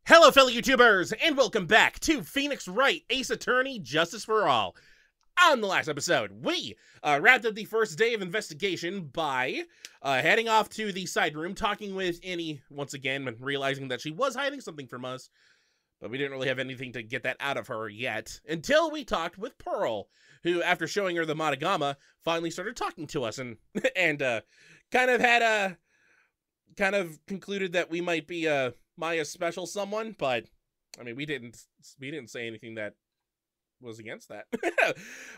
Hello, fellow YouTubers, and welcome back to Phoenix Wright, Ace Attorney, Justice for All. On the last episode, we wrapped up the first day of investigation by heading off to the side room, talking with Annie once again, and realizing that she was hiding something from us, but we didn't really have anything to get that out of her yet, until we talked with Pearl, who, after showing her the Matagama, finally started talking to us, and kind of concluded that we might be Maya's special someone, but I mean, we didn't say anything that was against that.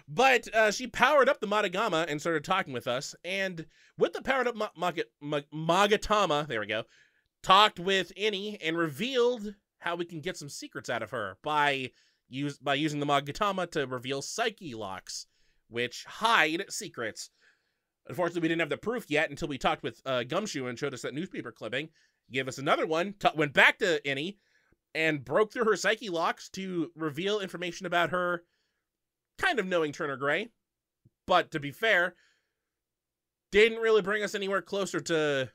But she powered up the Matagama and started talking with us, and with the powered up Magatama, there we go, talked with Annie and revealed how we can get some secrets out of her by using the Magatama to reveal psyche locks, which hide secrets. Unfortunately, we didn't have the proof yet until we talked with Gumshoe and showed us that newspaper clipping. Gave us another one, went back to Annie, and broke through her psyche locks to reveal information about her kind of knowing Turner Gray. But to be fair, didn't really bring us anywhere closer to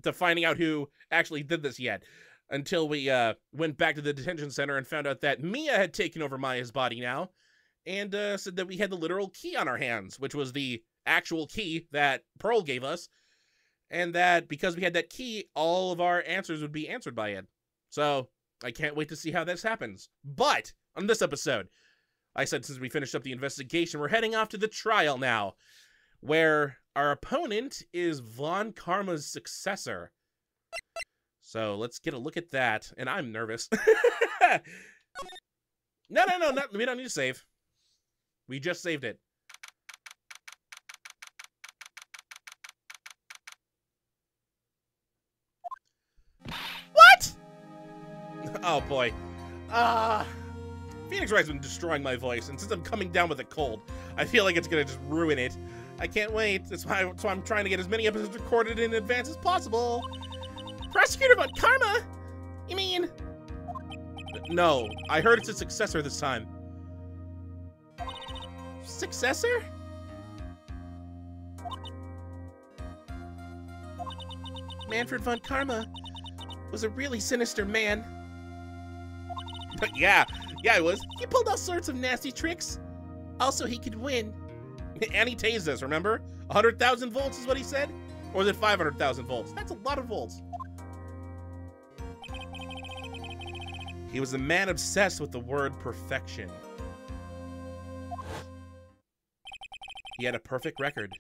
to finding out who actually did this yet. Until we went back to the detention center and found out that Mia had taken over Maya's body now, and said that we had the literal key on our hands, which was the actual key that Pearl gave us. And that because we had that key, all of our answers would be answered by it. So I can't wait to see how this happens. But on this episode, I said since we finished up the investigation, we're heading off to the trial now, where our opponent is Von Karma's successor. So let's get a look at that. And I'm nervous. No, we don't need to save. We just saved it. Oh boy. Phoenix Wright's been destroying my voice, and since I'm coming down with a cold, I feel like it's gonna just ruin it. I can't wait. That's why I'm trying to get as many episodes recorded in advance as possible. Prosecutor Von Karma? You mean? No, I heard it's a successor this time. Successor? Manfred Von Karma was a really sinister man. Yeah, it was. He pulled all sorts of nasty tricks. Also, he could win. And he tased us, remember? 100,000 volts is what he said? Or was it 500,000 volts? That's a lot of volts. He was a man obsessed with the word perfection. He had a perfect record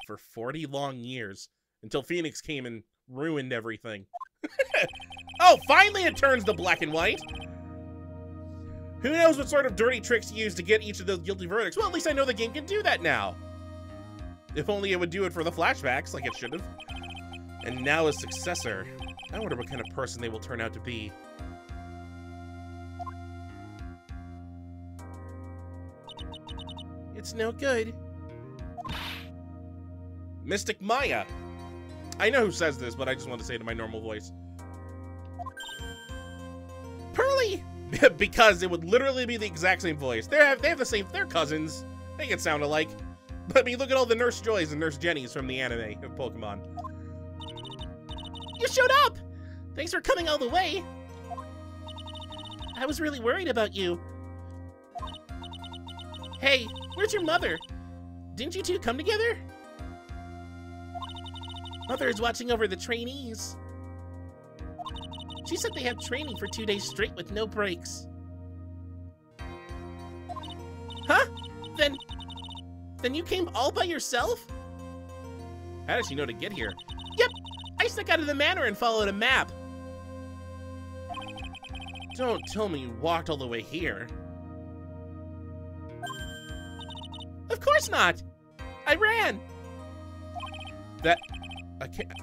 for 40 long years until Phoenix came and ruined everything. Oh, finally it turns to black and white. Who knows what sort of dirty tricks he used to get each of those guilty verdicts? Well, at least I know the game can do that now. If only it would do it for the flashbacks, like it should have. And now his successor. I wonder what kind of person they will turn out to be. It's no good. Mystic Maya. I know who says this, but I just want to say it in my normal voice. Pearly! Because it would literally be the exact same voice. They have the same, they're cousins. They can sound alike. But I mean, look at all the Nurse Joys and Nurse Jennies from the anime of Pokemon. You showed up! Thanks for coming all the way. I was really worried about you. Hey, where's your mother? Didn't you two come together? Mother is watching over the trainees. She said they have training for 2 days straight with no breaks. Huh? Then you came all by yourself? How does she know to get here? Yep, I snuck out of the manor and followed a map. Don't tell me you walked all the way here. Of course not! I ran! I can't...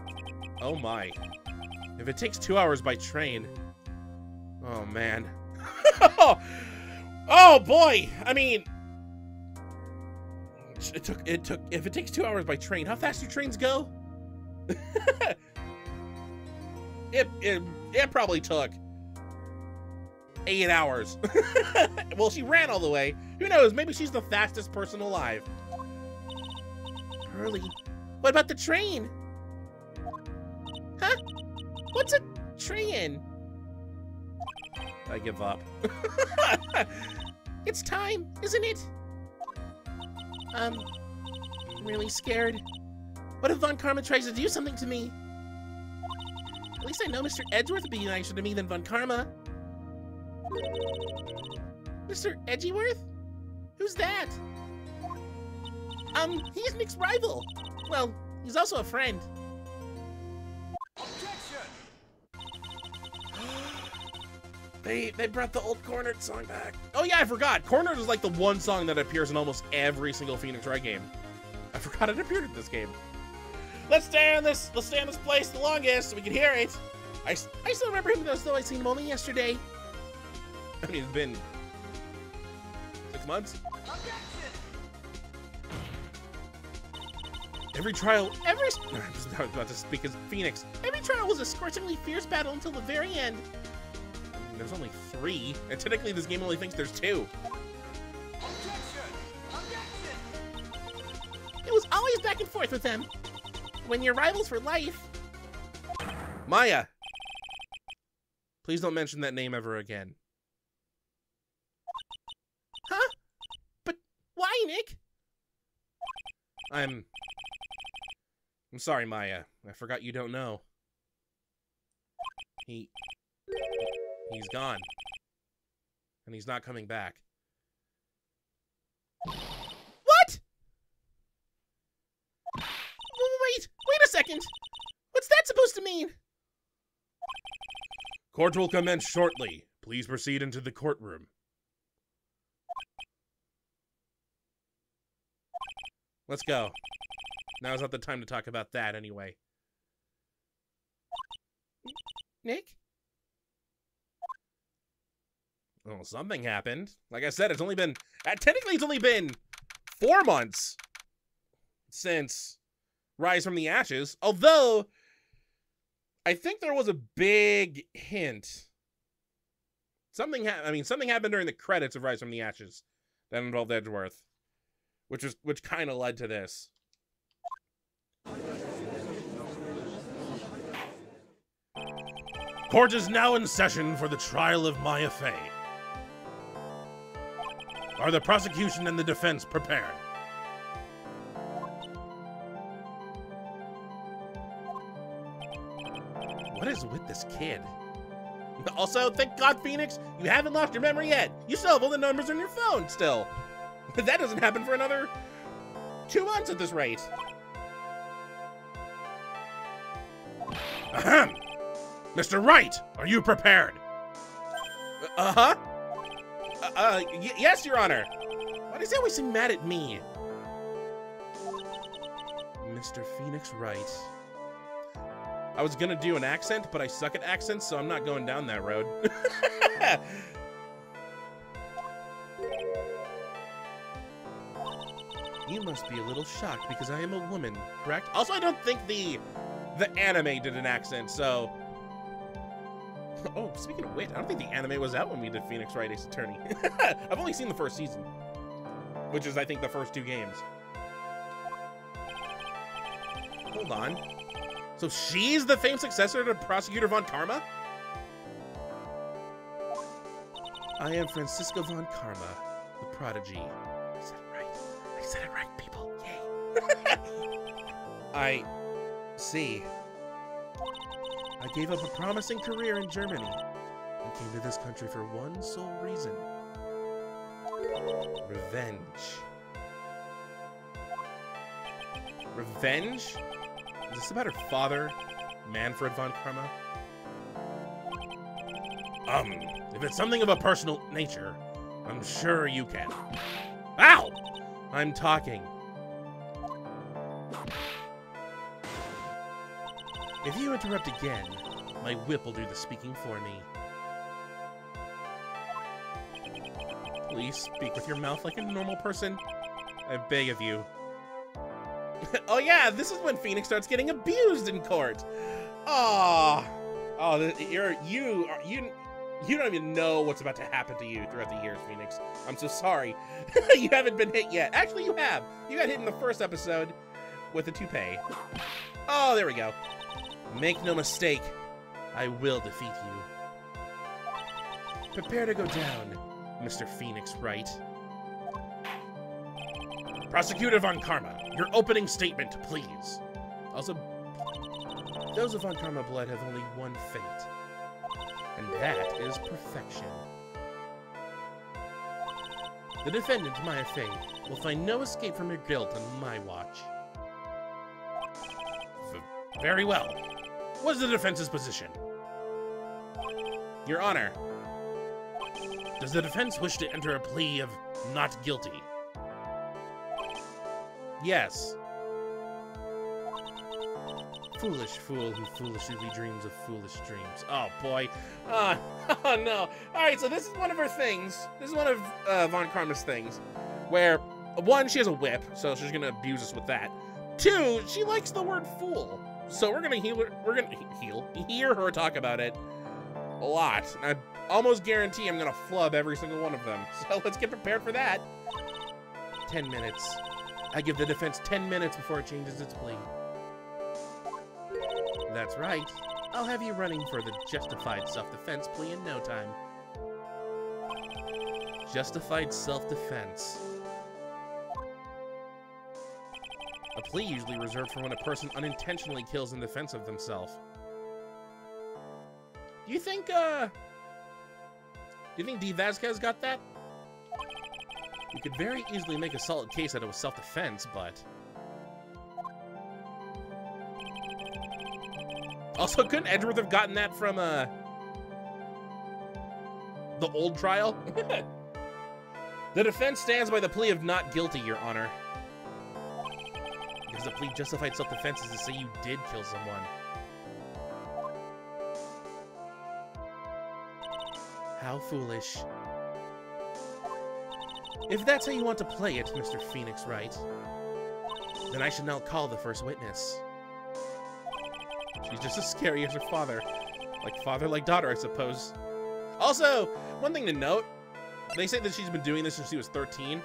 Oh my. If it takes 2 hours by train... Oh man. Oh boy! I mean... If it takes 2 hours by train, how fast do trains go? It probably took 8 hours. Well, she ran all the way. Who knows? Maybe she's the fastest person alive. Pearly, what about the train? Huh? What's a train? I give up. It's time, isn't it? I'm really scared. What if Von Karma tries to do something to me? At least I know Mr. Edgeworth would be nicer to me than Von Karma. Mr. Edgeworth? Who's that? He's Nick's rival. Well, he's also a friend. They brought the old Cornered song back. Oh yeah, I forgot. Cornered is like the one song that appears in almost every single Phoenix Wright game. I forgot it appeared in this game. Let's stay in this place the longest so we can hear it. I still remember him as though I seen him only yesterday. I mean, it's been 6 months. Every trial, I was about to speak as Phoenix. Every trial was a scorchingly fierce battle until the very end. There's only 3, and technically this game only thinks there's 2. It was always back and forth with them. When you're rivals for life. Maya, please don't mention that name ever again. Huh? But why, Nick? I'm sorry, Maya. I forgot you don't know. He's gone. And he's not coming back. What? Wait a second. What's that supposed to mean? Court will commence shortly. Please proceed into the courtroom. Let's go. Now's not the time to talk about that anyway. Nick? Well, something happened. Like I said, it's only been... technically, it's only been 4 months since Rise from the Ashes. Although, I think there was a big hint. Something happened during the credits of Rise from the Ashes that involved Edgeworth, which kind of led to this. Court is now in session for the trial of Maya Fey. Are the prosecution and the defense prepared? What is with this kid? Also, thank God, Phoenix, you haven't lost your memory yet. You still have all the numbers on your phone still. But that doesn't happen for another 2 months at this rate. Ahem. Mr. Wright, are you prepared? Uh-huh. Yes, Your Honor. Why does he always seem mad at me? Mr. Phoenix Wright. I was gonna do an accent, but I suck at accents, so I'm not going down that road. You must be a little shocked because I am a woman, correct? Also, I don't think the anime did an accent, so... Oh, speaking of which, I don't think the anime was out when we did Phoenix Wright Ace Attorney. I've only seen the first season, which is, I think, the first 2 games. Hold on. So she's the famed successor to Prosecutor Von Karma? I am Francisco Von Karma, the protege. I said it right. I said it right, people. Yay. I see. I gave up a promising career in Germany and came to this country for one sole reason. Revenge. Revenge? Is this about her father, Manfred von Karma? If it's something of a personal nature, I'm sure you can. Ow! I'm talking. If you interrupt again, my whip will do the speaking for me. Please speak with your mouth like a normal person. I beg of you. Oh yeah, this is when Phoenix starts getting abused in court. Oh, you don't even know what's about to happen to you throughout the years, Phoenix. I'm so sorry. You haven't been hit yet. Actually, you have. You got hit in the first episode with a toupee. Oh, there we go. Make no mistake, I will defeat you. Prepare to go down, Mr. Phoenix Wright. Prosecutor Von Karma, your opening statement, please. Also, those of Von Karma blood have only one fate, and that is perfection. The defendant, Maya Fey, will find no escape from her guilt on my watch. Very well. What is the defense's position? Your Honor, does the defense wish to enter a plea of not guilty? Yes. Foolish fool who foolishly dreams of foolish dreams. Oh, boy. Oh, no. All right, so this is one of her things. This is one of Von Karma's things, where, one, she has a whip, so she's going to abuse us with that. Two, she likes the word fool. So we're going to hear her talk about it a lot. I almost guarantee I'm going to flub every single one of them. So let's get prepared for that. 10 minutes. I give the defense 10 minutes before it changes its plea. That's right. I'll have you running for the justified self-defense plea in no time. Justified self-defense. A plea usually reserved for when a person unintentionally kills in defense of themselves. Do you think D. Vasquez got that? You could very easily make a solid case that it was self-defense, but... Also, couldn't Edgeworth have gotten that from, the old trial? The defense stands by the plea of not guilty, Your Honor. Because the plea justified self-defense is to say you did kill someone. How foolish. If that's how you want to play it, Mr. Phoenix Wright, then I should now call the first witness. She's just as scary as her father. Like father, like daughter, I suppose. Also, one thing to note, they say that she's been doing this since she was 13.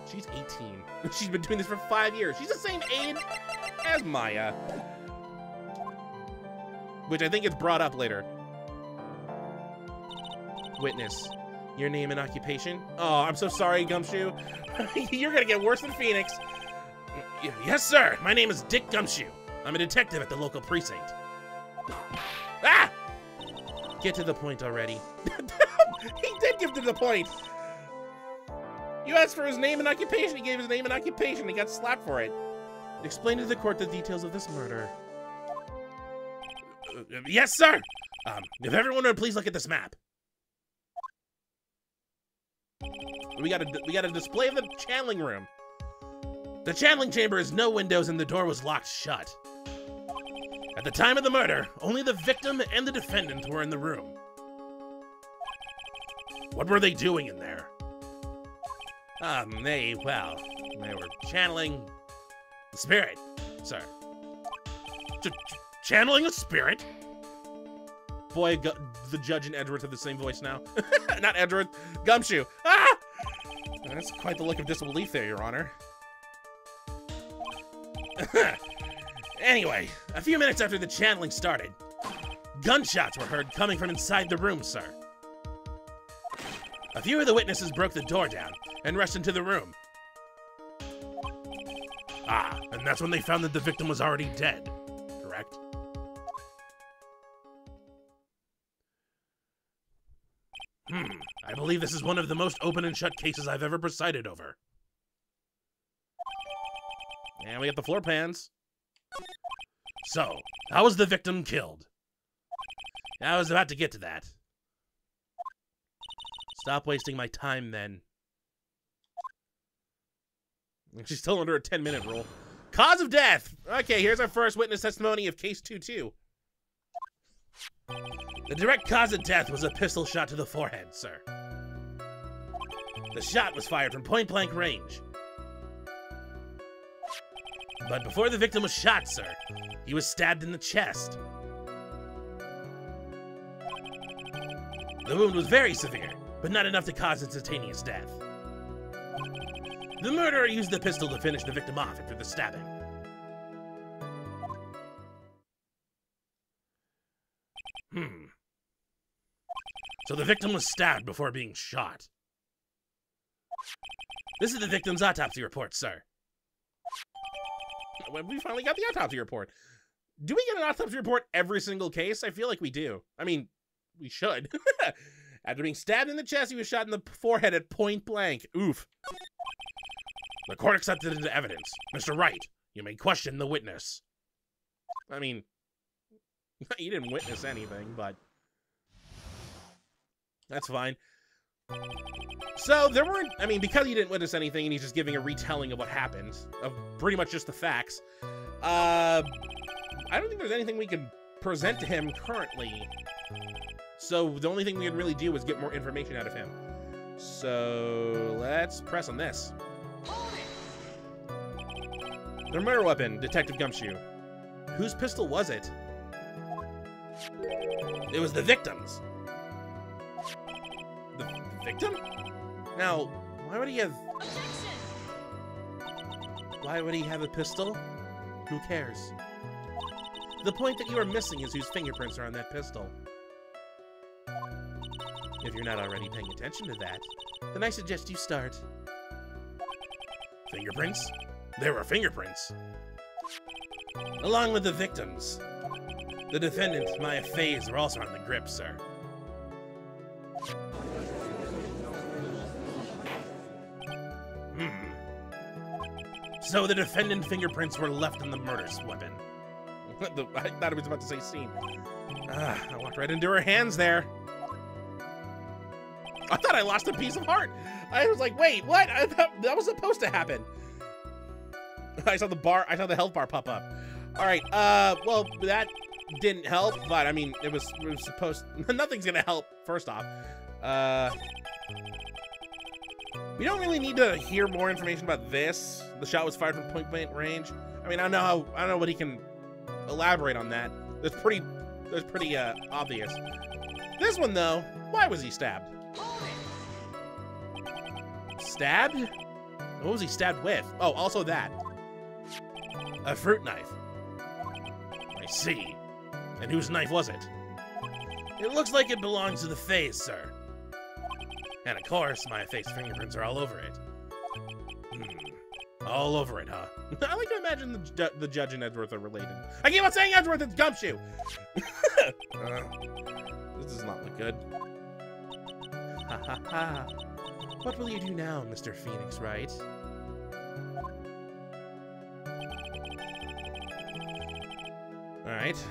She's 18. She's been doing this for 5 years. She's the same age as Maya. Which I think is brought up later. Witness, your name and occupation? Oh, I'm so sorry, Gumshoe. You're gonna get worse than Phoenix. Yes, sir. My name is Dick Gumshoe. I'm a detective at the local precinct. Ah! Get to the point already. He did give to the point. You asked for his name and occupation. He gave his name and occupation. He got slapped for it. Explain to the court the details of this murder. Yes, sir. If everyone would please look at this map. We got a display of the channeling room. The channeling chamber has no windows and the door was locked shut. At the time of the murder, only the victim and the defendant were in the room. What were they doing in there? They were channeling the spirit, sir. Channeling a spirit? Boy, the judge and Edgeworth have the same voice now. Not Edgeworth, Gumshoe. Ah! That's quite the look of disbelief there, Your Honor. Anyway, a few minutes after the channeling started, gunshots were heard coming from inside the room, sir. A few of the witnesses broke the door down and rushed into the room. Ah, and that's when they found that the victim was already dead, correct? I believe this is one of the most open and shut cases I've ever presided over. And we got the floor pans. So, how was the victim killed? I was about to get to that. Stop wasting my time, then. She's still under a 10-minute rule. Cause of death! Okay, here's our first witness testimony of Case 2-2. The direct cause of death was a pistol shot to the forehead, sir. The shot was fired from point-blank range. But before the victim was shot, sir, he was stabbed in the chest. The wound was very severe, but not enough to cause instantaneous death. The murderer used the pistol to finish the victim off after the stabbing. So the victim was stabbed before being shot. This is the victim's autopsy report, sir. We finally got the autopsy report. Do we get an autopsy report every single case? I feel like we do. I mean, we should. After being stabbed in the chest, he was shot in the forehead at point blank. Oof. The court accepted it into evidence. Mr. Wright, you may question the witness. I mean, he didn't witness anything, but that's fine. So there weren't, I mean, because he didn't witness anything and he's just giving a retelling of what happened, of pretty much just the facts, I don't think there's anything we can present to him currently. So the only thing we could really do is get more information out of him. So let's press on this. The murder weapon, Detective Gumshoe. Whose pistol was it? It was the victim's. The victim? Now, why would he have... Why would he have a pistol? Who cares? The point that you are missing is whose fingerprints are on that pistol. If you're not already paying attention to that, then I suggest you start. Fingerprints? There were fingerprints. Along with the victims. The defendant, Maya Faze, were also on the grip, sir. So the defendant fingerprints were left in the murder weapon. I thought I was about to say scene. I walked right into her hands there. I thought I lost a piece of heart. I was like, wait, what? I thought that was supposed to happen. I saw the health bar pop up. All right, well, that didn't help, but I mean, it was supposed, nothing's gonna help, first off. We don't really need to hear more information about this. The shot was fired from point blank range. I mean, I don't know what he can elaborate on that. That's pretty obvious. This one though, why was he stabbed? Stabbed? What was he stabbed with? Oh, also that. A fruit knife. I see. And whose knife was it? It looks like it belongs to the Faze, sir. And of course, my face fingerprints are all over it. All over it, huh? I like to imagine the judge and Edgeworth are related. I keep on saying Edgeworth, it's Gumshoe! This does not look good. Ha ha ha. What will you do now, Mr. Phoenix Wright? Alright.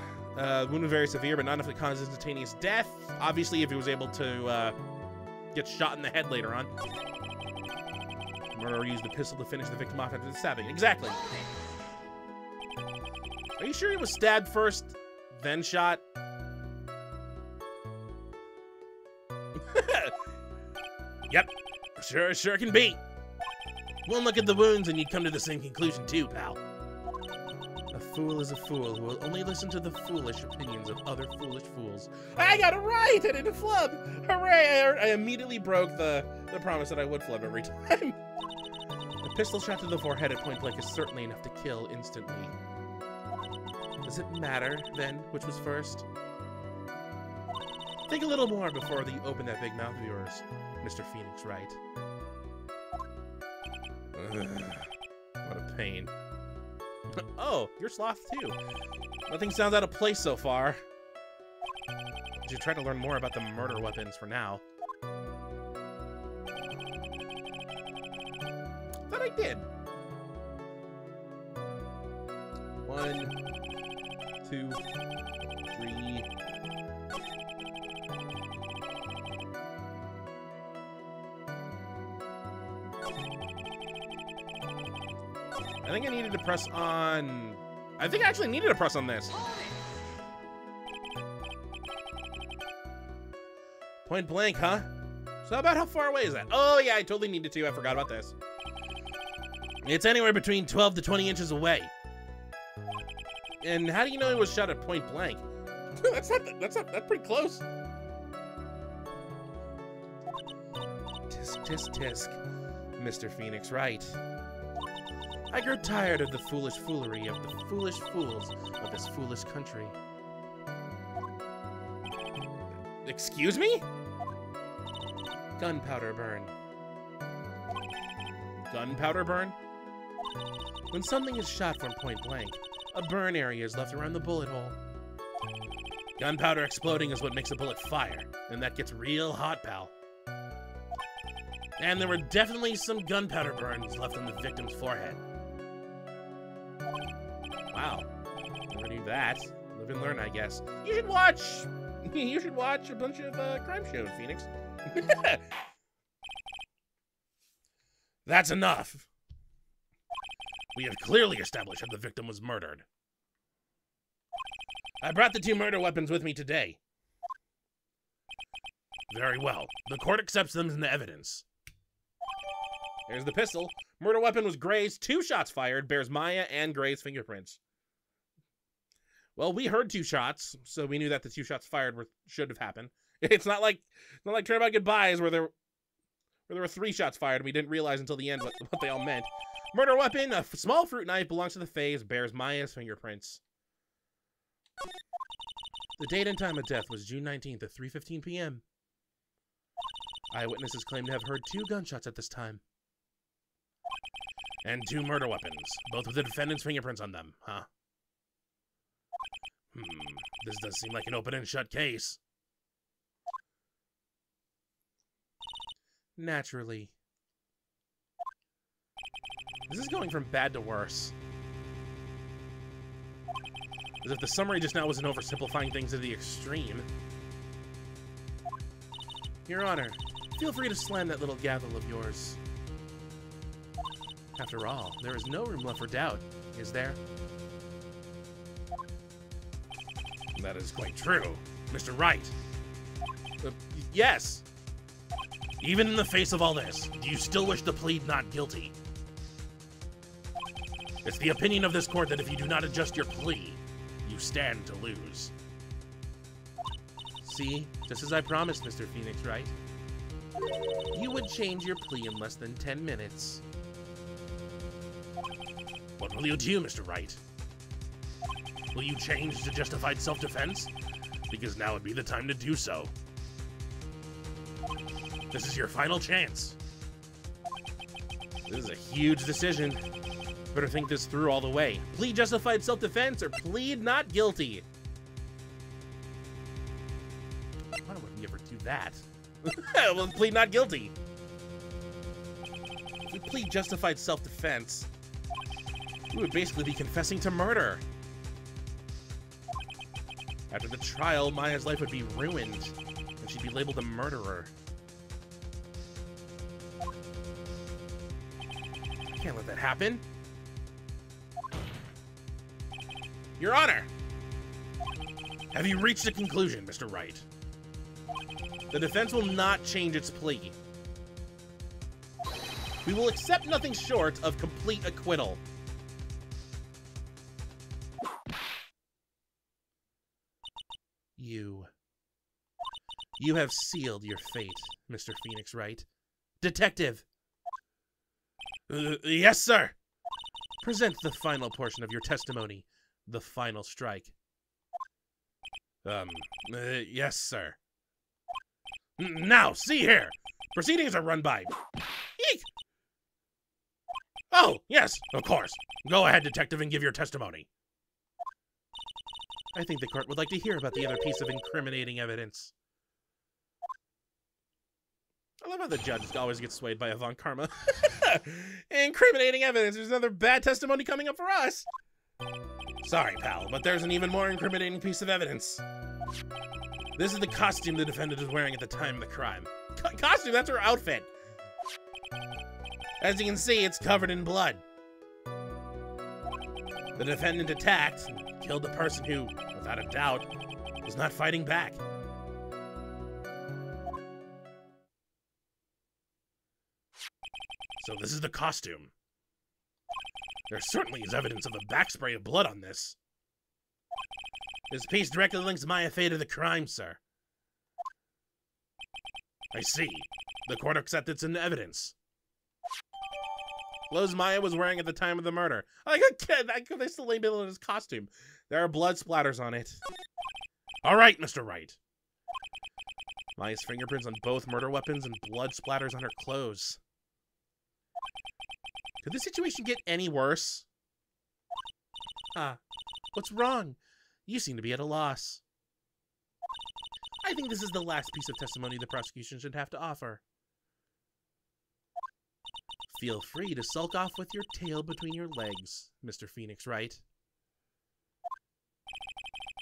Wound was very severe, but not enough to cause instantaneous death. Obviously, if he was able to get shot in the head later on. The murderer used the pistol to finish the victim off after the stabbing. Exactly. Are you sure he was stabbed first, then shot? Yep. Sure can be. One look at the wounds and you'd come to the same conclusion too, pal. A fool is a fool who will only listen to the foolish opinions of other foolish fools. I got it right! I didn't flub! Hooray! I immediately broke the promise that I would flub every time. A pistol shot to the forehead at point blank is certainly enough to kill instantly. Does it matter, then, which was first? Think a little more before you open that big mouth of yours, Mr. Phoenix Wright. What a pain. Oh, you're Sloth too. Nothing sounds out of place so far. I should try to learn more about the murder weapons for now. Thought I did. 1, 2, 3. I think I needed to press on... I think I actually needed to press on this. Point blank, huh? So about how far away is that? Oh yeah, I totally needed to. I forgot about this. It's anywhere between 12 to 20 inches away. And how do you know it was shot at point blank? That's pretty close. Tisk, tisk, tisk, Mr. Phoenix Wright. I grew tired of the foolish foolery of the foolish fools of this foolish country. Excuse me? Gunpowder burn. Gunpowder burn? When something is shot from point blank, a burn area is left around the bullet hole. Gunpowder exploding is what makes a bullet fire, and that gets real hot, pal. And there were definitely some gunpowder burns left on the victim's forehead. Wow. Never knew that. Live and learn, I guess. You should watch a bunch of crime shows, Phoenix. That's enough. We have clearly established that the victim was murdered. I brought the 2 murder weapons with me today. Very well. The court accepts them as evidence. Here's the pistol. Murder weapon was Gray's. 2 shots fired. Bears Maya and Gray's fingerprints. Well, we heard 2 shots, so we knew that the 2 shots fired should have happened. It's not like Turnabout Goodbyes where there were 3 shots fired and we didn't realize until the end what they all meant. Murder weapon, a small fruit knife, belongs to the face, bears Maya's fingerprints. The date and time of death was June 19th at 3:15 p.m. Eyewitnesses claim to have heard 2 gunshots at this time. And 2 murder weapons, both with the defendant's fingerprints on them, huh? This does seem like an open and shut case. Naturally. This is going from bad to worse. As if the summary just now wasn't oversimplifying things to the extreme. Your Honor, feel free to slam that little gavel of yours. After all, there is no room left for doubt, is there? That is quite true. Mr. Wright. Yes. Even in the face of all this, do you still wish to plead not guilty? It's the opinion of this court that if you do not adjust your plea, you stand to lose. See, just as I promised, Mr. Phoenix Wright. You would change your plea in less than 10 minutes. What will you do, Mr. Wright? Will you change to justified self-defense? Because now would be the time to do so. This is your final chance. This is a huge decision. Better think this through all the way. Plead justified self-defense or plead not guilty. Why would we ever do that? Well, plead not guilty. If we plead justified self-defense, we would basically be confessing to murder. After the trial, Maya's life would be ruined, and she'd be labeled a murderer. I can't let that happen. Your Honor! Have you reached a conclusion, Mr. Wright? The defense will not change its plea. We will accept nothing short of complete acquittal. You have sealed your fate, Mr. Phoenix Wright. Detective! Yes, sir! Present the final portion of your testimony, the final strike. Yes, sir. Now, see here! Proceedings are run by... Eek! Oh, yes, of course. Go ahead, detective, and give your testimony. I think the court would like to hear about the other piece of incriminating evidence. I love how the judge always gets swayed by Avant Karma. Incriminating evidence. There's another bad testimony coming up for us. Sorry, pal, but there's an even more incriminating piece of evidence. This is the costume the defendant is wearing at the time of the crime. Costume? That's her outfit. As you can see, it's covered in blood. The defendant attacked and killed the person who, without a doubt, was not fighting back. So this is the costume. There certainly is evidence of a backspray of blood on this. This piece directly links Maya Fey to the crime, sir. I see. The court accepted it's in evidence. Clothes Maya was wearing at the time of the murder. I could they still label it as costume. There are blood splatters on it. All right, Mr. Wright. Maya's fingerprints on both murder weapons and blood splatters on her clothes. Could the situation get any worse? Ah, what's wrong? You seem to be at a loss. I think this is the last piece of testimony the prosecution should have to offer. Feel free to sulk off with your tail between your legs, Mr. Phoenix Wright.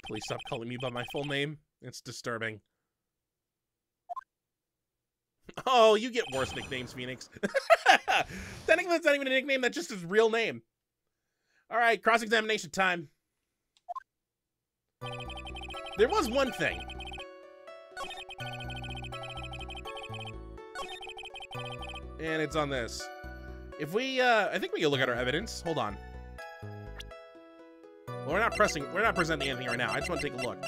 Please stop calling me by my full name. It's disturbing. Oh, you get worse nicknames, Phoenix. Technically, that's not even a nickname. That's just his real name. All right, cross-examination time. There was one thing. And it's on this. If we, I think we can look at our evidence. Hold on. Well, we're not presenting anything right now. I just want to take a look.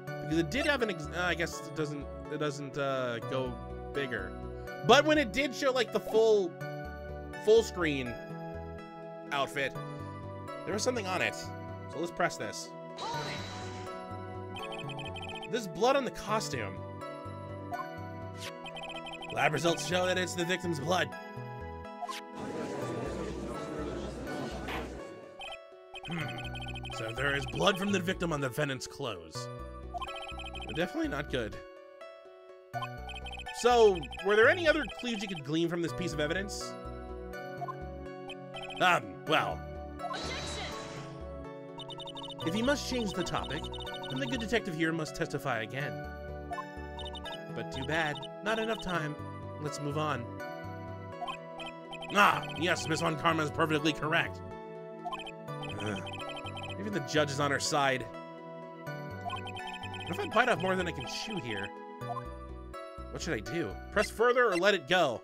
Because it did have an, I guess it doesn't go bigger. But when it did show, like, the full screen outfit, there was something on it. So let's press this. There's blood on the costume. Lab results show that it's the victim's blood. So there is blood from the victim on the defendant's clothes. They're definitely not good. So, were there any other clues you could glean from this piece of evidence? Well. If he must change the topic, then the good detective here must testify again. But too bad. Not enough time. Let's move on. Ah, yes, Miss Von Karma is perfectly correct. Even the judge is on her side. What if I bite off more than I can chew here? What should I do? Press further or let it go?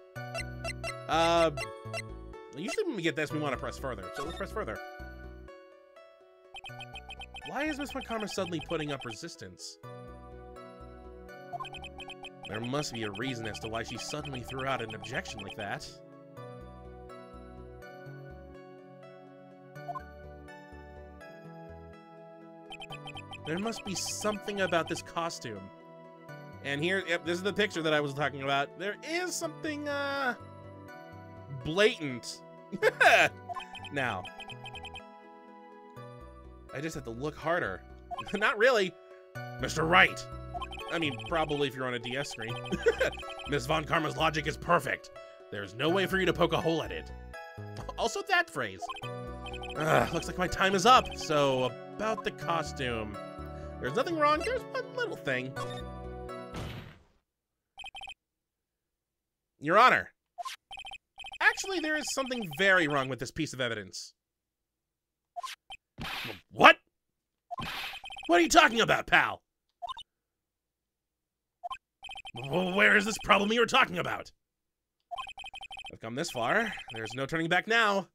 Usually when we get this, we want to press further. So let's press further. Why is Miss Von Karma suddenly putting up resistance? There must be a reason as to why she suddenly threw out an objection like that. There must be something about this costume. And here, yep, this is the picture that I was talking about. There is something, blatant. Now, I just have to look harder. Not really. Mr. Wright. I mean, probably if you're on a DS screen. Miss Von Karma's logic is perfect. There's no way for you to poke a hole at it. Also that phrase. Looks like my time is up. So, about the costume. There's nothing wrong. There's one little thing. Your Honor. Actually, there is something very wrong with this piece of evidence. What? What are you talking about, pal? Where is this problem you were talking about? I've come this far. There's no turning back now.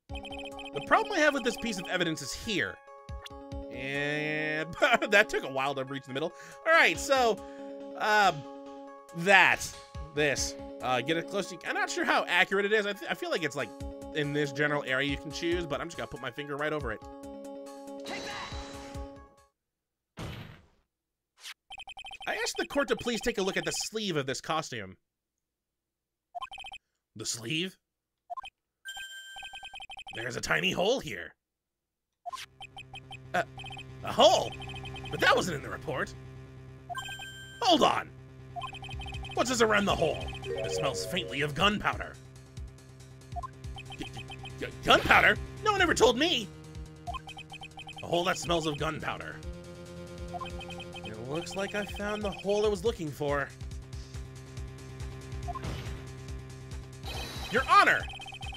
The problem I have with this piece of evidence is here. And that took a while to reach the middle. All right, so, this. Get it close to you. I'm not sure how accurate it is. I feel like it's like in this general area you can choose, but I'm just gonna put my finger right over it. Take that! I asked the court to please take a look at the sleeve of this costume. The sleeve? There's a tiny hole here. A hole? But that wasn't in the report. Hold on. What's this around the hole? It smells faintly of gunpowder. Gunpowder? No one ever told me. A hole that smells of gunpowder. It looks like I found the hole I was looking for. Your Honor!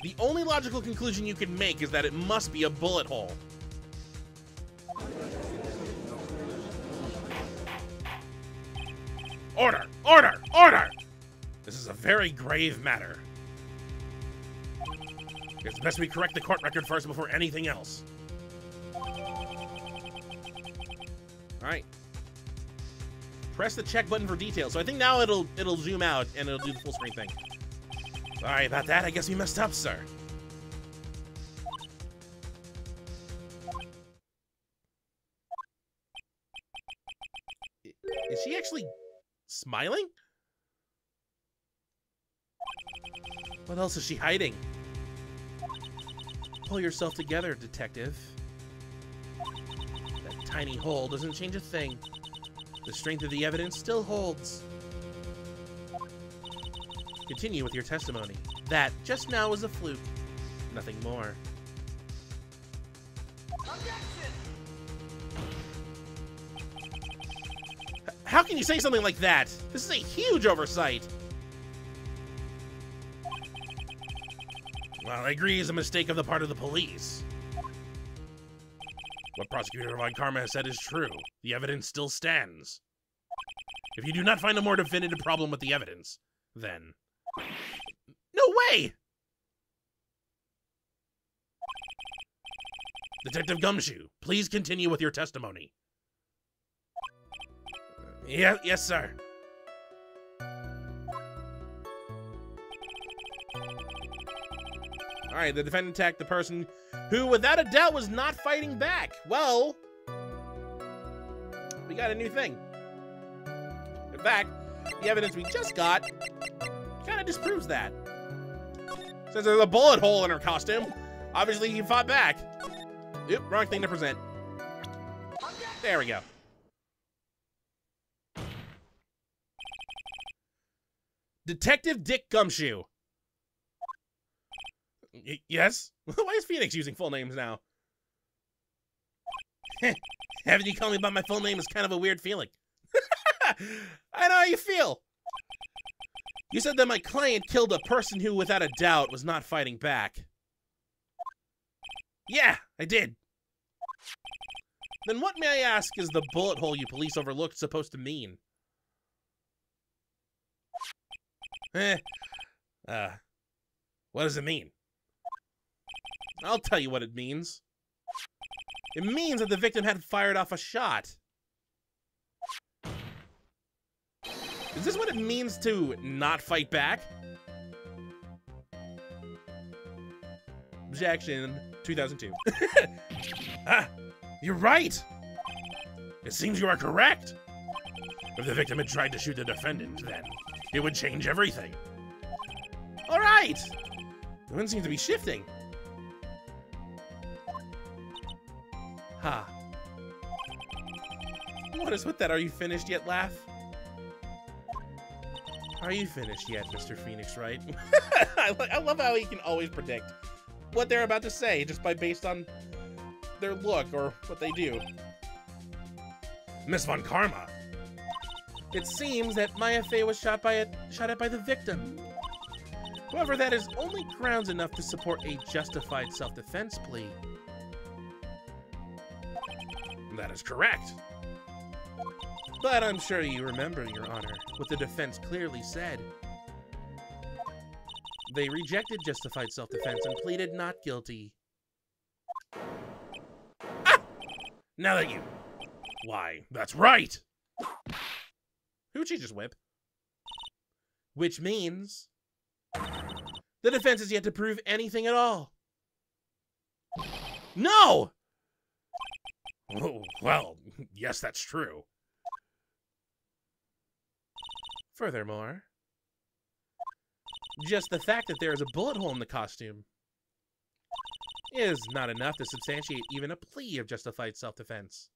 The only logical conclusion you can make is that it must be a bullet hole. Order! Order! Order! This is a very grave matter. It's best we correct the court record first before anything else. Alright. Press the check button for details. So I think now it'll zoom out and it'll do the full screen thing. Sorry about that. I guess we messed up, sir. Is she actually smiling? What else is she hiding? Pull yourself together, detective. That tiny hole doesn't change a thing. The strength of the evidence still holds. Continue with your testimony. That just now was a fluke. Nothing more. How can you say something like that? This is a huge oversight. Well, I agree it's a mistake of the part of the police. What Prosecutor Von Karma has said is true. The evidence still stands. If you do not find a more definitive problem with the evidence, then... No way! Detective Gumshoe, please continue with your testimony. Yes, sir. All right, the defendant attacked the person who, without a doubt, was not fighting back. Well, we got a new thing. In fact, the evidence we just got kind of disproves that. Since there's a bullet hole in her costume, obviously he fought back. Oop, wrong thing to present. There we go. Detective Dick Gumshoe. Yes? Why is Phoenix using full names now? Having you call me by my full name is kind of a weird feeling. I know how you feel. You said that my client killed a person who, without a doubt, was not fighting back. Yeah, I did. Then what, may I ask, is the bullet hole you police overlooked supposed to mean? What does it mean? I'll tell you what it means. It means that the victim had fired off a shot. Is this what it means to not fight back? Objection, 2002. Ah, you're right! It seems you are correct. If the victim had tried to shoot the defendant, then it would change everything. All right! The wind seems to be shifting. Ha. What is with that? Are you finished yet, laugh? Are you finished yet, Mr. Phoenix Wright? I love how he can always predict what they're about to say just based on their look or what they do. Miss Von Karma. It seems that Maya Fey was shot at by the victim. However, that is only grounds enough to support a justified self-defense plea. That is correct. But I'm sure you remember, Your Honor, what the defense clearly said. They rejected justified self-defense and pleaded not guilty. Ah! Now that you... Why, that's right! Who'd she just whip? Which means... the defense has yet to prove anything at all. No! Oh, well, yes, that's true. Furthermore, just the fact that there is a bullet hole in the costume is not enough to substantiate even a plea of justified self-defense.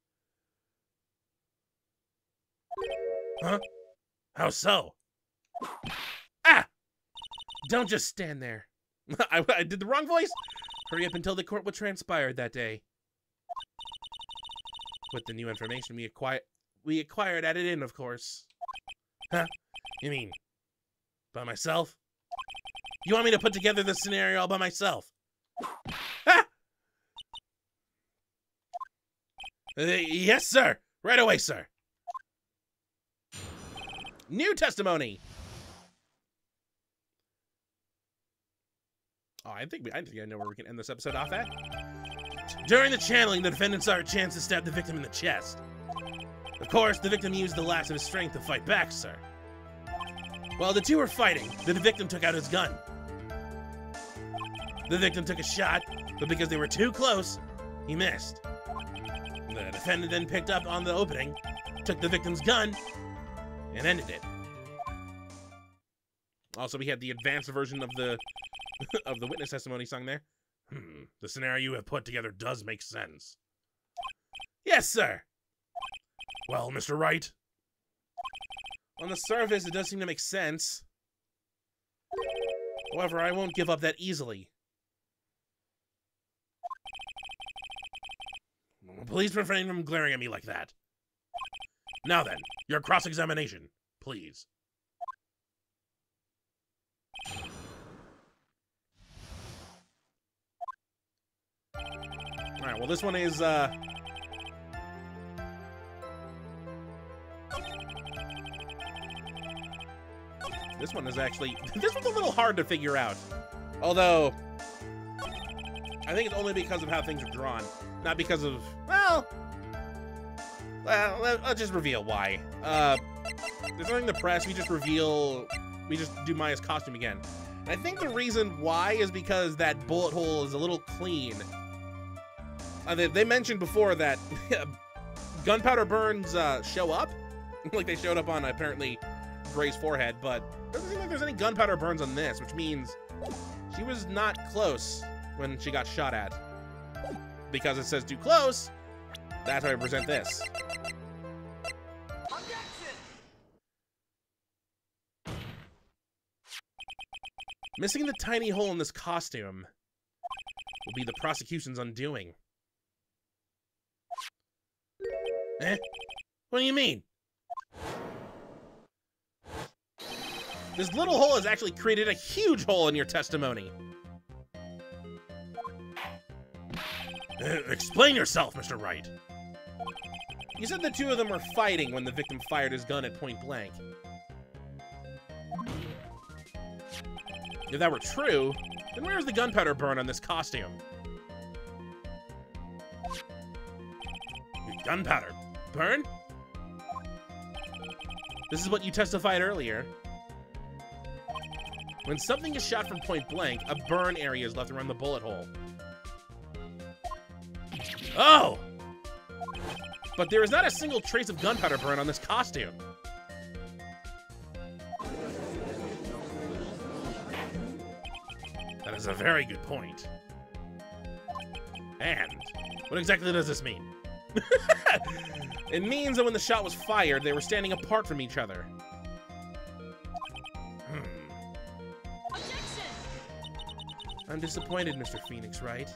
Huh? How so? Ah! Don't just stand there. I did the wrong voice? Hurry up and tell the court what transpired that day. With the new information we acquired added in, of course. Huh? You mean, by myself? You want me to put together this scenario all by myself? Ah! Yes, sir. Right away, sir. New testimony. Oh, I think I know where we can end this episode off at. During the channeling, the defendant saw a chance to stab the victim in the chest. Of course, the victim used the last of his strength to fight back, sir. While the two were fighting, the victim took out his gun. The victim took a shot, but because they were too close, he missed. The defendant then picked up on the opening, took the victim's gun and ended it. Also, we had the advanced version of the of the witness testimony sung there. The scenario you have put together does make sense. Yes, sir. Well, Mr. Wright? On the surface, it does seem to make sense. However, I won't give up that easily. Please refrain from glaring at me like that. Now then, your cross-examination, please. Alright, well this one is, this one is actually, this one's a little hard to figure out. Although, I think it's only because of how things are drawn. Not because of, well, I'll just reveal why. There's nothing to press, we just do Maya's costume again. And I think the reason why is because that bullet hole is a little clean. They mentioned before that gunpowder burns show up. Like they showed up on, apparently, Gray's forehead, but it doesn't seem like there's any gunpowder burns on this, which means she was not close when she got shot at. Because it says too close, that's how I present this. Missing the tiny hole in this costume will be the prosecution's undoing. Eh? What do you mean? This little hole has actually created a huge hole in your testimony. Explain yourself, Mr. Wright. You said the two of them were fighting when the victim fired his gun at point blank. If that were true, then where's the gunpowder burn on this costume? Gunpowder burn? This is what you testified earlier. When something is shot from point blank, a burn area is left around the bullet hole. Oh! But there is not a single trace of gunpowder burn on this costume. That is a very good point. And what exactly does this mean? It means that when the shot was fired, they were standing apart from each other. I'm disappointed, Mr. Phoenix Wright.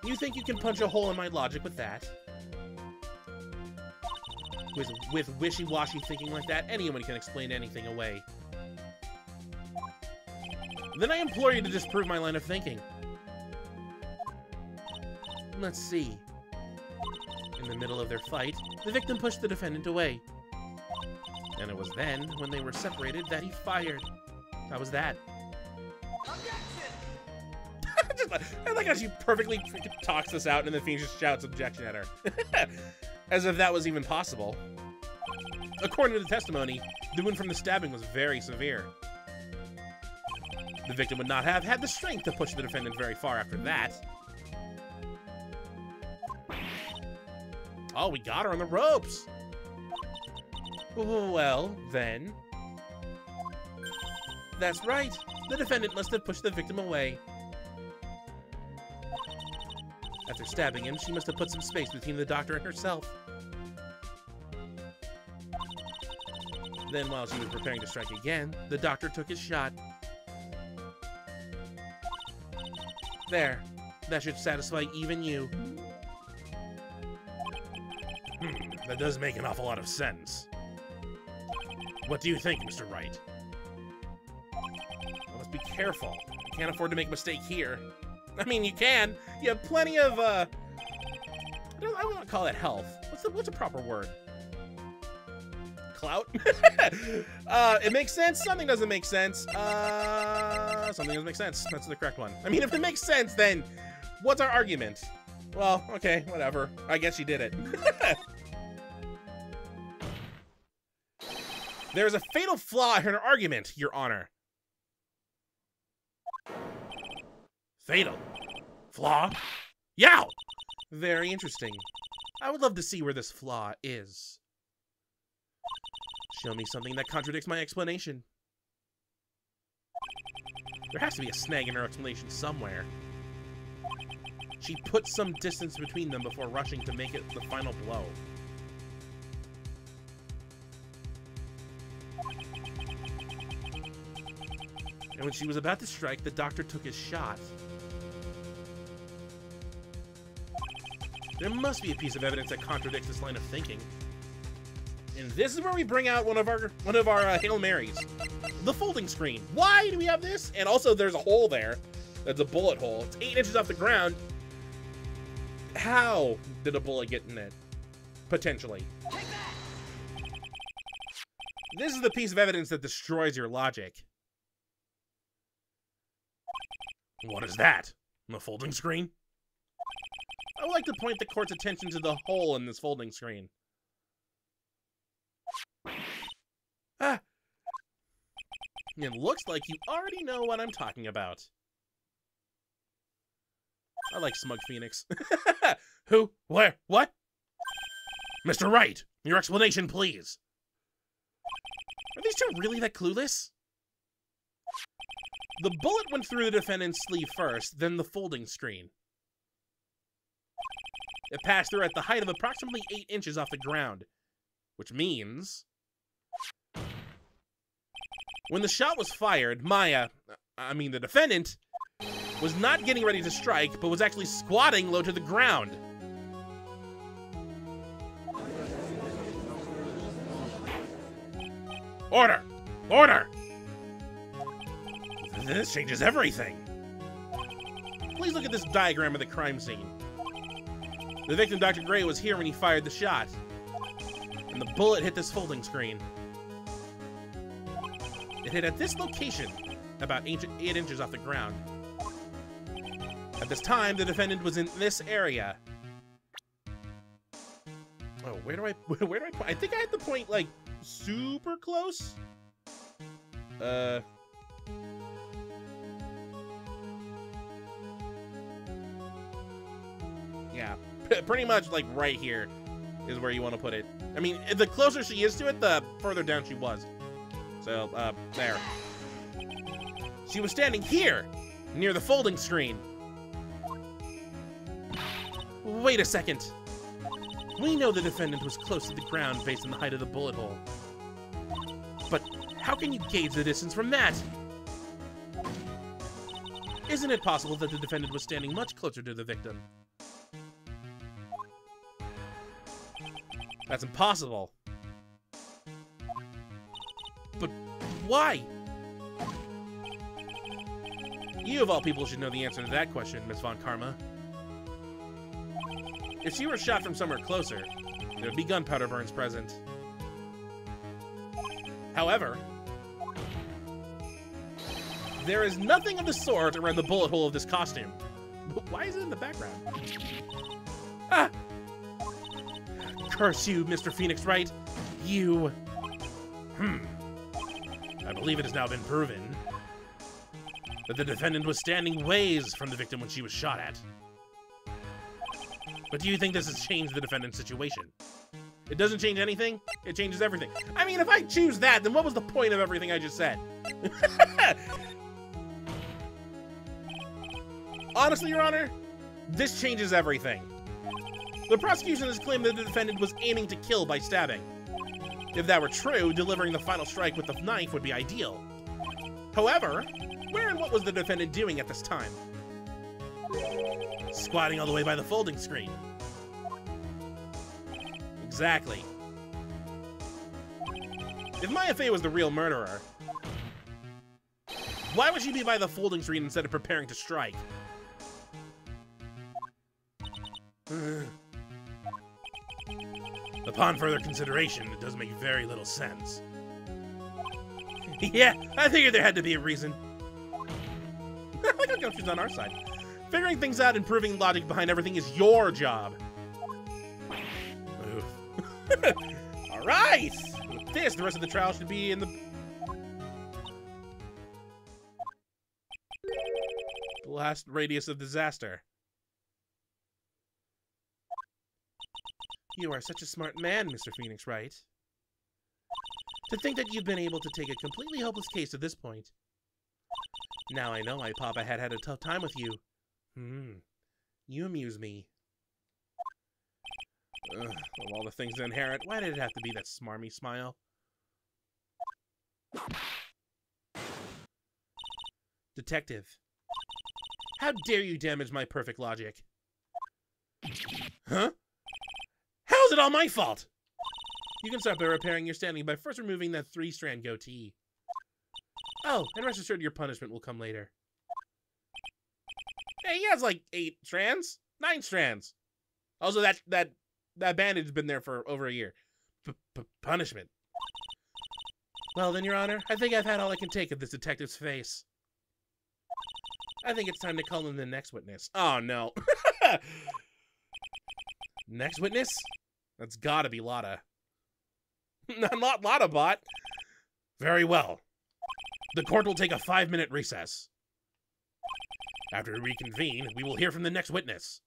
You think you can punch a hole in my logic with that? With wishy-washy thinking like that, anyone can explain anything away. Then I implore you to disprove my line of thinking. Let's see. In the middle of their fight, the victim pushed the defendant away. And it was then, when they were separated, that he fired. How was that? I like how she perfectly talks this out and then Phoenix just shouts objection at her. As if that was even possible. According to the testimony, the wound from the stabbing was very severe. The victim would not have had the strength to push the defendant very far after that. Oh, we got her on the ropes! Well, then... That's right. The defendant must have pushed the victim away. After stabbing him, she must have put some space between the doctor and herself. Then, while she was preparing to strike again, the doctor took his shot. There. That should satisfy even you. That does make an awful lot of sense. What do you think, Mr. Wright? I must be careful. I can't afford to make a mistake here. I mean, you can. You have plenty of, I don't want to call that health. What's a proper word? Clout? It makes sense. Something doesn't make sense. Something doesn't make sense. That's the correct one. I mean, if it makes sense, then what's our argument? Well, okay, whatever. I guess you did it. There is a fatal flaw in her argument, Your Honor. Fatal? Flaw? Yow! Very interesting. I would love to see where this flaw is. Show me something that contradicts my explanation. There has to be a snag in her explanation somewhere. She put some distance between them before rushing to make it the final blow. And when she was about to strike, the doctor took his shot. There must be a piece of evidence that contradicts this line of thinking. And this is where we bring out one of our Hail Marys. The folding screen. Why do we have this? And also there's a hole there. That's a bullet hole. It's 8 inches off the ground. How did a bullet get in it? Potentially. This is the piece of evidence that destroys your logic. What is that? The folding screen? I would like to point the court's attention to the hole in this folding screen. Ah! It looks like you already know what I'm talking about. I like smug Phoenix. Who? Where? What? Mr. Wright, your explanation, please. Are these two really that clueless? The bullet went through the defendant's sleeve first, then the folding screen. It passed through at the height of approximately 8 inches off the ground, which means when the shot was fired, the defendant, was not getting ready to strike, but was actually squatting low to the ground. Order! Order! This changes everything. Please look at this diagram of the crime scene. The victim, Dr. Gray, was here when he fired the shot, and the bullet hit this folding screen. It hit at this location, about 8 inches off the ground. At this time, the defendant was in this area. Oh, where do I point? I think I had to point, like, super close? Yeah, pretty much, like, right here is where you want to put it. I mean, the closer she is to it, the further down she was. So, there. She was standing here, near the folding screen. Wait a second. We know the defendant was close to the ground based on the height of the bullet hole. But how can you gauge the distance from that? Isn't it possible that the defendant was standing much closer to the victim? That's impossible. But why? You of all people should know the answer to that question, Miss Von Karma. If she were shot from somewhere closer, there would be gunpowder burns present. However, there is nothing of the sort around the bullet hole of this costume. Why is it in the background? Ah! Curse you, Mr. Phoenix Wright. You... I believe it has now been proven that the defendant was standing ways from the victim when she was shot at. But do you think this has changed the defendant's situation? It doesn't change anything? It changes everything. I mean, if I choose that, then what was the point of everything I just said? Honestly, Your Honor, this changes everything. The prosecution has claimed that the defendant was aiming to kill by stabbing. If that were true, delivering the final strike with the knife would be ideal. However, where and what was the defendant doing at this time? Squatting all the way by the folding screen. Exactly. If Maya Fey was the real murderer, why would she be by the folding screen instead of preparing to strike? Upon further consideration, it does make very little sense. Yeah, I figured there had to be a reason. I like how she's on our side. Figuring things out and proving logic behind everything is your job. Alright! With this, the rest of the trial should be in the last radius of disaster. You are such a smart man, Mr. Phoenix Wright. To think that you've been able to take a completely hopeless case to this point. Now I know why Papa had a tough time with you. You amuse me. Ugh, of all the things to inherit, why did it have to be that smarmy smile? Detective. How dare you damage my perfect logic? Huh? How is it all my fault? You can start by repairing your standing by first removing that 3-strand goatee. Oh, and rest assured your punishment will come later. Hey, he has like 8 strands? 9 strands. Also, that bandage has been there for over a year. Punishment. Well then, Your Honor, I think I've had all I can take of this detective's face. I think it's time to call in the next witness. Oh, no. Next witness? That's gotta be Lotta. Not Lotta Bot. Very well. The court will take a 5-minute recess. After we reconvene, we will hear from the next witness.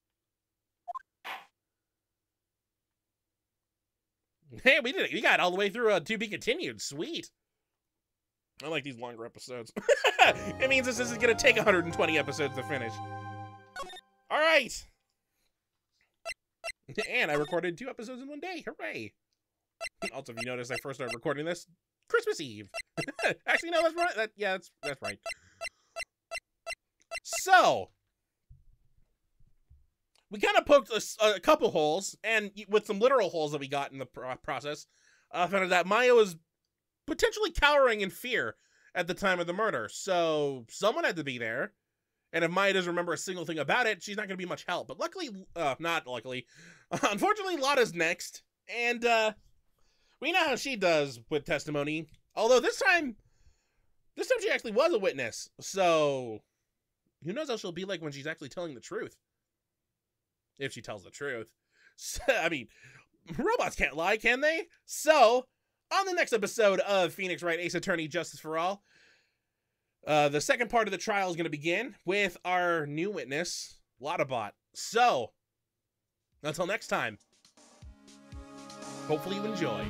Hey, we did it. We got all the way through To Be Continued. Sweet. I like these longer episodes. It means this isn't going to take 120 episodes to finish. All right. And I recorded 2 episodes in one day. Hooray. Also, if you notice, I first started recording this Christmas Eve. Actually, no, that's right. That's right. So, we kind of poked a couple holes, and with some literal holes that we got in the process, found out that Maya was potentially cowering in fear at the time of the murder. So, someone had to be there. And if Maya doesn't remember a single thing about it, she's not going to be much help. But luckily, not luckily, unfortunately, Lotta's next. And we know how she does with testimony. Although this time she actually was a witness. So, who knows how she'll be like when she's actually telling the truth. If she tells the truth. So, I mean, robots can't lie, can they? So, on the next episode of Phoenix Wright, Ace Attorney, Justice for All, the second part of the trial is going to begin with our new witness, Lotta. So, until next time, hopefully you enjoy.